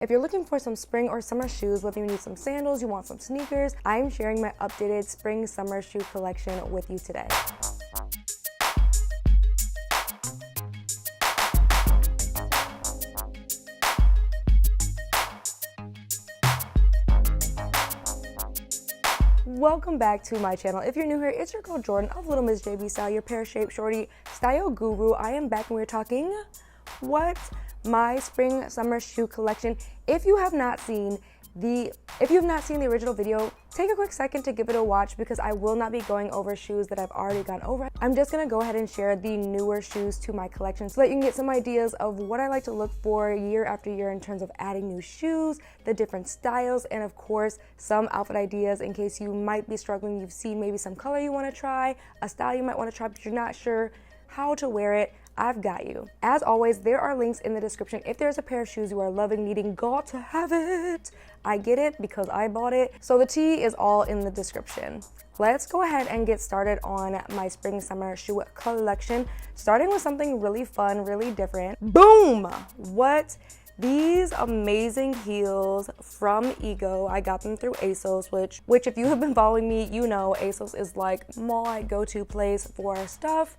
If you're looking for some spring or summer shoes, whether you need some sandals, you want some sneakers, I'm sharing my updated spring summer shoe collection with you today. Welcome back to my channel. If you're new here, it's your girl Jordan of Little Miss JB Style, your pear-shaped shorty style guru. I am back and we're talking my spring summer shoe collection. If you have not seen the original video, take a quick second to give it a watch because I will not be going over shoes that I've already gone over. I'm just gonna go ahead and share the newer shoes to my collection so that you can get some ideas of what I like to look for year after year in terms of adding new shoes, the different styles, and of course some outfit ideas in case you might be struggling. You've seen maybe some color you want to try, a style you might want to try, but you're not sure how to wear it. I've got you. As always, there are links in the description. If there's a pair of shoes you are loving, needing, got to have it. I get it because I bought it. So the tea is all in the description. Let's go ahead and get started on my spring summer shoe collection, starting with something really fun, really different. Boom! What? These amazing heels from Ego. I got them through ASOS, which if you have been following me, you know ASOS is like my go-to place for stuff.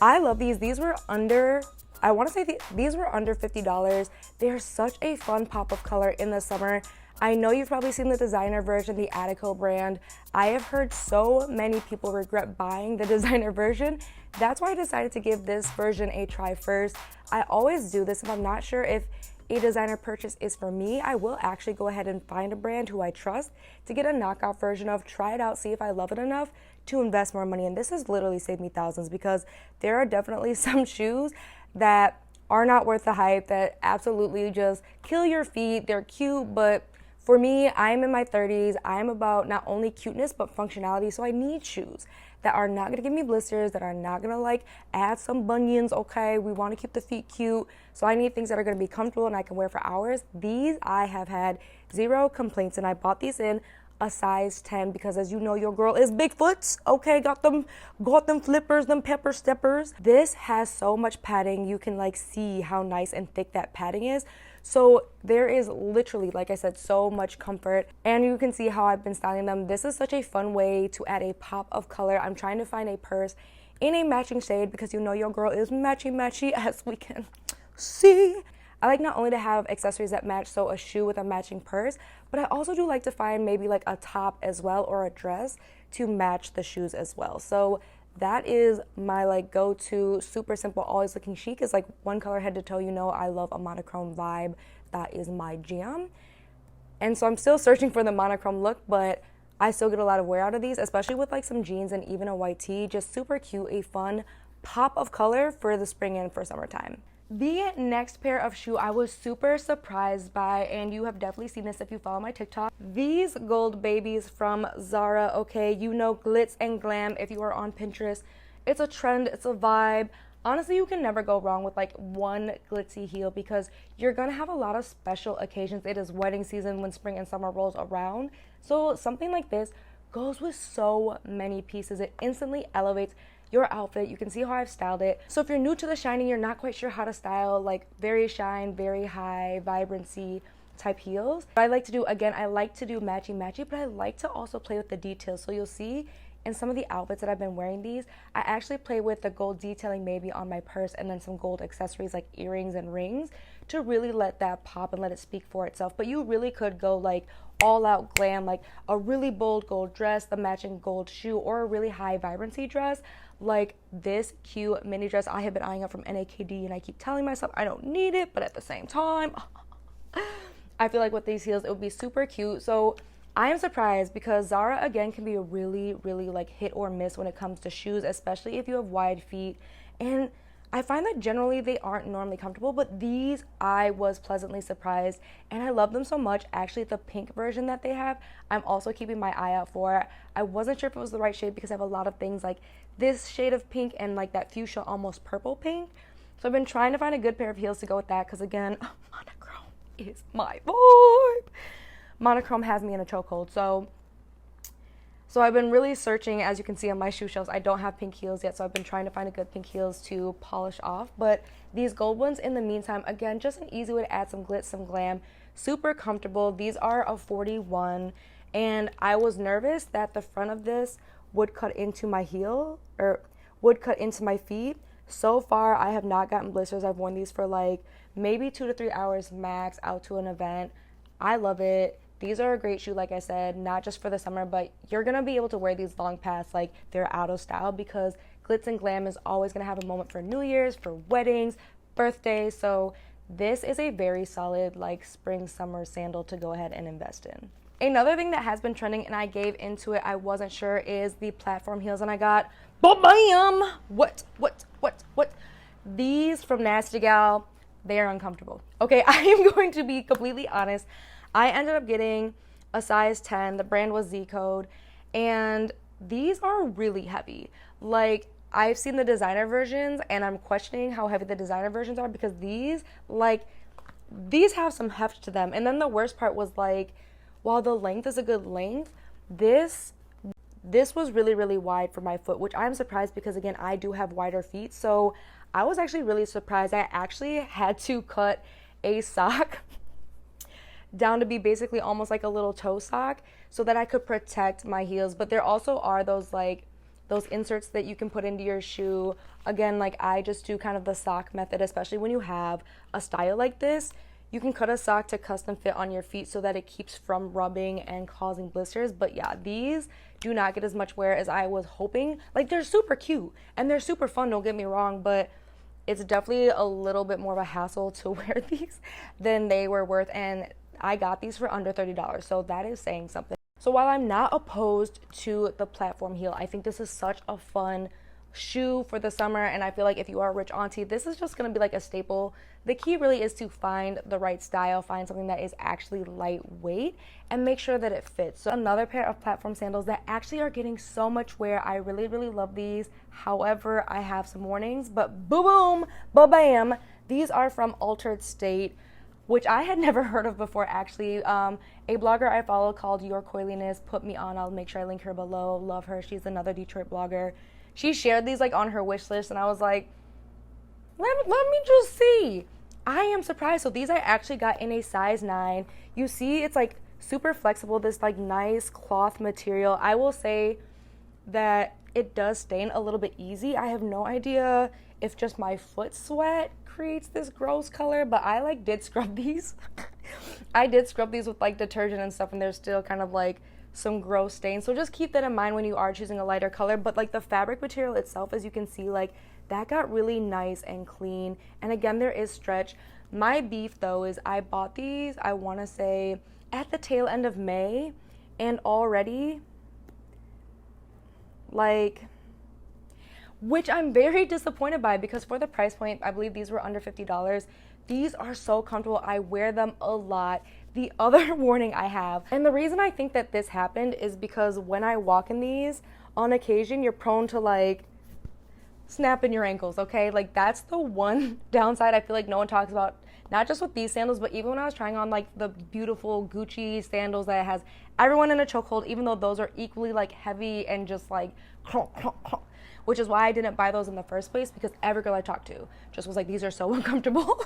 I love these. These were under, I want to say these were under $50. They're such a fun pop of color in the summer. I know you've probably seen the designer version, the Attico brand. I have heard so many people regret buying the designer version. That's why I decided to give this version a try first. I always do this if I'm not sure if a designer purchase is for me. I will actually go ahead and find a brand who I trust to get a knockout version of, try it out, see if I love it enough to invest more money. And this has literally saved me thousands because there are definitely some shoes that are not worth the hype, that absolutely just kill your feet. They're cute, but for me, I'm in my 30s. I'm about not only cuteness, but functionality. So I need shoes that are not gonna give me blisters, that are not gonna like add some bunions, okay? We wanna keep the feet cute. So I need things that are gonna be comfortable and I can wear for hours. These I have had zero complaints, and I bought these in a size 10 because, as you know, your girl is Bigfoot, okay? Got them flippers, them pepper steppers. This has so much padding. You can like see how nice and thick that padding is. So there is literally, like I said, so much comfort, and you can see how I've been styling them. This is such a fun way to add a pop of color. I'm trying to find a purse in a matching shade because you know your girl is matchy, as we can see. I like not only to have accessories that match, so a shoe with a matching purse, but I also do like to find maybe like a top as well or a dress to match the shoes as well. So that is my like go-to, super simple, always looking chic, is like one color head to toe. You know I love a monochrome vibe. That is my jam. And so I'm still searching for the monochrome look, but I still get a lot of wear out of these, especially with like some jeans and even a white tee. Just super cute, a fun pop of color for the spring and for summertime. The next pair of shoe I was super surprised by, and you have definitely seen this if you follow my TikTok. These gold babies from Zara, okay? You know glitz and glam if you are on Pinterest. It's a trend, it's a vibe. Honestly, you can never go wrong with like one glitzy heel because you're gonna have a lot of special occasions. It is wedding season when spring and summer rolls around. So something like this goes with so many pieces. It instantly elevates your outfit. You can see how I've styled it. So if you're new to the shiny, you're not quite sure how to style like very shine, very high vibrancy type heels. What I like to do, again, I like to do matchy, but I like to also play with the details. So you'll see in some of the outfits that I've been wearing these, I actually play with the gold detailing maybe on my purse and then some gold accessories like earrings and rings to really let that pop and let it speak for itself. But you really could go like all out glam, like a really bold gold dress, the matching gold shoe, or a really high vibrancy dress like this cute mini dress I have been eyeing up from NAKD, and I keep telling myself I don't need it, but at the same time I feel like with these heels it would be super cute. So I am surprised because Zara again can be a really like hit or miss when it comes to shoes, especially if you have wide feet, and I find that generally they aren't normally comfortable, but these I was pleasantly surprised and I love them so much. Actually, the pink version that they have, I'm also keeping my eye out for. I wasn't sure if it was the right shade because I have a lot of things like this shade of pink and like that fuchsia almost purple pink. So I've been trying to find a good pair of heels to go with that because again, monochrome is my vibe. Monochrome has me in a chokehold. So I've been really searching. As you can see on my shoe shelves, I don't have pink heels yet, so I've been trying to find a good pink heels to polish off. But these gold ones in the meantime, again, just an easy way to add some glitz, some glam super comfortable. These are a 41, and I was nervous that the front of this would cut into my heel or would cut into my feet. So far, I have not gotten blisters. I've worn these for like maybe 2 to 3 hours max out to an event. I love it. These are a great shoe, like I said, not just for the summer, but you're going to be able to wear these long past like they're out of style, because glitz and glam is always going to have a moment for New Year's, for weddings, birthdays. So this is a very solid like spring summer sandal to go ahead and invest in. Another thing that has been trending, and I gave into it, I wasn't sure, is the platform heels, and I got bam. What? These from Nasty Gal, they are uncomfortable. Okay, I am going to be completely honest. I ended up getting a size 10. The brand was Z Code, and these are really heavy. Like, I've seen the designer versions, and I'm questioning how heavy the designer versions are, because these have some heft to them. And then the worst part was, like, while the length is a good length, this was really, really wide for my foot, which I'm surprised, because again, I do have wider feet. So I was actually really surprised. I actually had to cut a sock down to be basically almost like a little toe sock so that I could protect my heels. But there also are those inserts that you can put into your shoe. Again, like, I just do kind of the sock method, especially when you have a style like this. You can cut a sock to custom fit on your feet so that it keeps from rubbing and causing blisters. But yeah, these do not get as much wear as I was hoping. Like, they're super cute and they're super fun, don't get me wrong, but it's definitely a little bit more of a hassle to wear these than they were worth. And I got these for under $30, so that is saying something. So while I'm not opposed to the platform heel, I think this is such a fun shoe for the summer, and I feel like if you are a rich auntie, this is just going to be like a staple. The key really is to find the right style, find something that is actually lightweight, and make sure that it fits. So another pair of platform sandals that actually are getting so much wear. I really, really love these. However, I have some warnings, but boom, ba-bam. These are from Altered State, which I had never heard of before, actually. A blogger I follow called Your Coiliness put me on. I'll make sure I link her below. Love her. She's another Detroit blogger. She shared these like on her wish list, and I was like, let me just see. I am surprised. So these I actually got in a size 9. You see, it's like super flexible, this like nice cloth material. I will say that it does stain a little bit easy. I have no idea if just my foot sweat creates this gross color, but I like did scrub these. I did scrub these with like detergent and stuff, and there's still kind of like some gross stains. So just keep that in mind when you are choosing a lighter color. But like the fabric material itself, as you can see, like that got really nice and clean. And again, there is stretch. My beef though is I bought these, I want to say at the tail end of May, and already like, which I'm very disappointed by, because for the price point, I believe these were under $50. These are so comfortable. I wear them a lot. The other warning I have, and the reason I think that this happened is because when I walk in these, on occasion, you're prone to like snapping your ankles, okay? Like that's the one downside I feel like no one talks about, not just with these sandals, but even when I was trying on like the beautiful Gucci sandals that has everyone in a chokehold, even though those are equally like heavy and just like clunk, clunk, clunk, which is why I didn't buy those in the first place, because every girl I talked to just was like, these are so uncomfortable.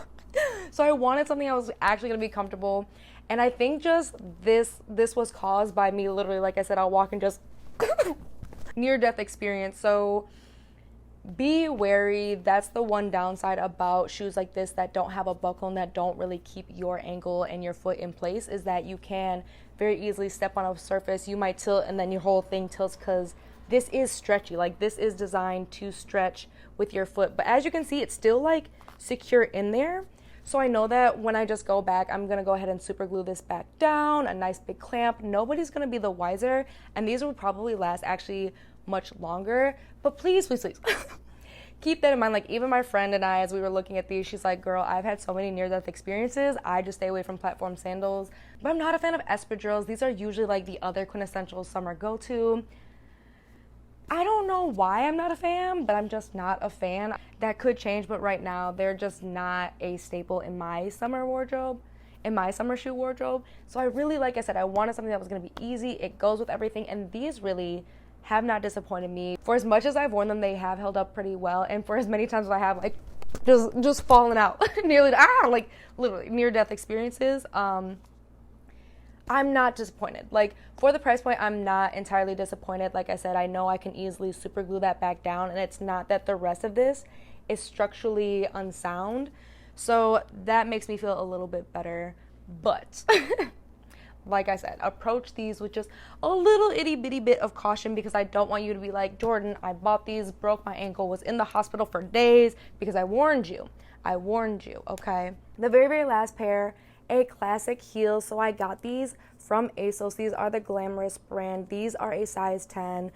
So I wanted something I was actually gonna be comfortable. And I think just this was caused by me literally, like I said, I'll walk and just near-death experience. So be wary. That's the one downside about shoes like this that don't have a buckle and that don't really keep your ankle and your foot in place, is that you can very easily step on a surface. You might tilt and then your whole thing tilts, because this is stretchy. Like this is designed to stretch with your foot. But as you can see, it's still like secure in there. So I know that when I just go back, I'm going to go ahead and super glue this back down, a nice big clamp. Nobody's going to be the wiser, and these will probably last actually much longer. But please, please, please, keep that in mind. Like even my friend and I, as we were looking at these, she's like, girl, I've had so many near-death experiences. I just stay away from platform sandals. But I'm not a fan of espadrilles. These are usually like the other quintessential summer go-to. I don't know why I'm not a fan, but I'm just not a fan. That could change, but right now they're just not a staple in my summer wardrobe, in my summer shoe wardrobe. So I really, like I said, I wanted something that was going to be easy. It goes with everything, and these really have not disappointed me. For as much as I've worn them, they have held up pretty well, and for as many times as I have like just fallen out, nearly like literally near-death experiences. I'm not disappointed. Like, for the price point, I'm not entirely disappointed. Like I said, I know I can easily super glue that back down, and it's not that the rest of this is structurally unsound. So that makes me feel a little bit better. But like I said, approach these with just a little itty bitty bit of caution, because I don't want you to be like, Jordan, I bought these, broke my ankle, was in the hospital for days, because I warned you. I warned you, okay? The very, very last pair, a classic heel. So I got these from ASOS. These are the Glamorous brand. These are a size 10.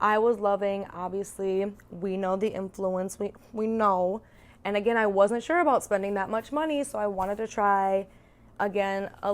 I was loving, obviously, we know the influence, we know. And again, I wasn't sure about spending that much money, so I wanted to try, again, I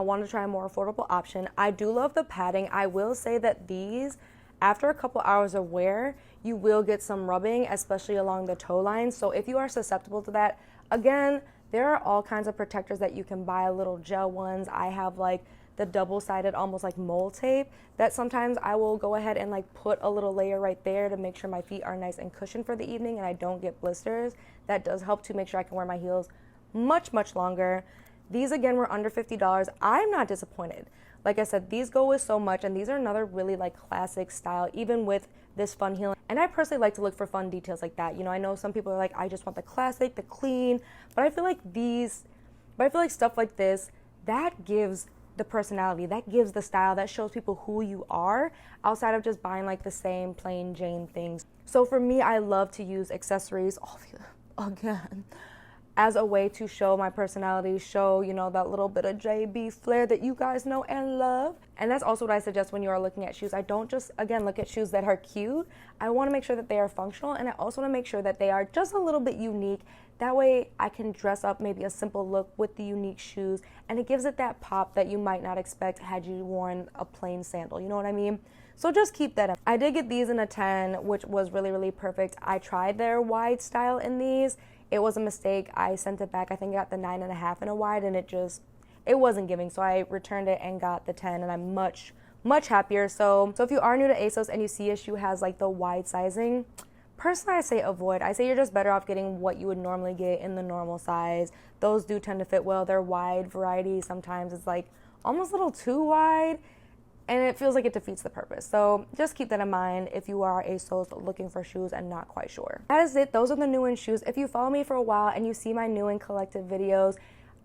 wanted to try a more affordable option. I do love the padding. I will say that these, after a couple hours of wear, you will get some rubbing, especially along the toe line. So if you are susceptible to that, again, there are all kinds of protectors that you can buy, little gel ones. I have like the double-sided, almost like mole tape, that sometimes I will go ahead and like put a little layer right there to make sure my feet are nice and cushioned for the evening and I don't get blisters. That does help to make sure I can wear my heels much, much longer. These, again, were under $50. I'm not disappointed. Like I said, these go with so much, and these are another really, like, classic style, even with this fun heel. And I personally like to look for fun details like that. You know, I know some people are like, I just want the classic, the clean, but I feel like stuff like this, that gives the personality, that gives the style, that shows people who you are, outside of just buying, like, the same plain Jane things. So for me, I love to use accessories, again, as a way to show my personality, show, you know, that little bit of JB flair that you guys know and love. And that's also what I suggest when you are looking at shoes. I don't just, again, look at shoes that are cute. I want to make sure that they are functional, and I also want to make sure that they are just a little bit unique. That way I can dress up maybe a simple look with the unique shoes, and it gives it that pop that you might not expect had you worn a plain sandal. You know what I mean? So just keep that in. I did get these in a 10, which was really, really perfect. I tried their wide style in these. It was a mistake. I sent it back. I think I got the 9.5 in a wide, and it wasn't giving. So I returned it and got the 10, and I'm much, much happier. So if you are new to ASOS and you see a shoe has like the wide sizing, personally I say avoid. I say you're just better off getting what you would normally get in the normal size. Those do tend to fit well. Their wide variety sometimes is like almost a little too wide, and it feels like it defeats the purpose. So just keep that in mind if you are ASOS looking for shoes and not quite sure. That is it. Those are the new in shoes. If you follow me for a while and you see my new in collective videos,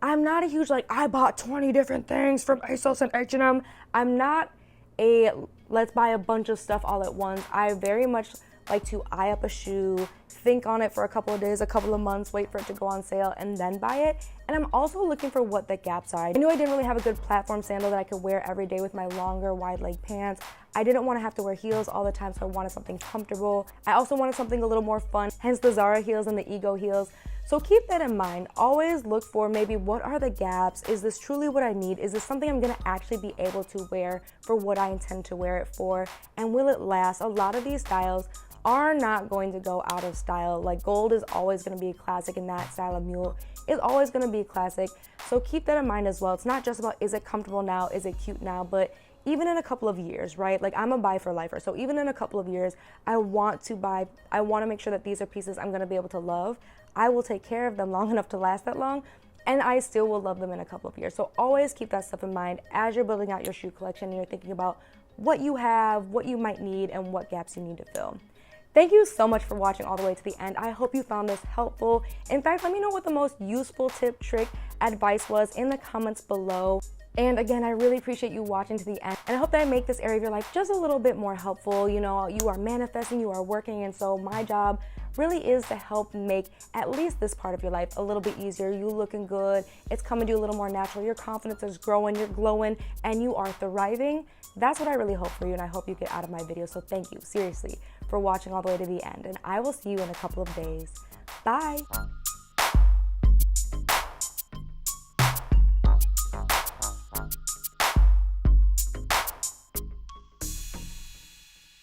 I'm not a huge, like, I bought 20 different things from ASOS and H&M. I'm not a let's buy a bunch of stuff all at once. I very much like to eye up a shoe, think on it for a couple of days, a couple of months, wait for it to go on sale, and then buy it. And I'm also looking for what the gaps are. I knew I didn't really have a good platform sandal that I could wear every day with my longer wide leg pants. I didn't want to have to wear heels all the time, so I wanted something comfortable. I also wanted something a little more fun, hence the Zara heels and the Ego heels. So keep that in mind. Always look for maybe what are the gaps? Is this truly what I need? Is this something I'm gonna actually be able to wear for what I intend to wear it for? And will it last? A lot of these styles are not going to go out of style. Like, gold is always going to be a classic, and that style of mule is always going to be a classic. So keep that in mind as well. It's not just about, is it comfortable now, is it cute now, but even in a couple of years, right? Like, I'm a buy for lifer. So even in a couple of years, I want to make sure that these are pieces I'm going to be able to love. I will take care of them long enough to last that long, and I still will love them in a couple of years. So always keep that stuff in mind as you're building out your shoe collection and you're thinking about what you have, what you might need, and what gaps you need to fill. Thank you so much for watching all the way to the end. I hope you found this helpful. In fact, let me know what the most useful tip, trick, advice was in the comments below. And again, I really appreciate you watching to the end. And I hope that I make this area of your life just a little bit more helpful. You know, you are manifesting, you are working, and so my job really is to help make at least this part of your life a little bit easier. You looking good, it's coming to you a little more natural, your confidence is growing, you're glowing, and you are thriving. That's what I really hope for you, and I hope you get out of my video. So thank you, seriously, for watching all the way to the end, and I will see you in a couple of days. Bye.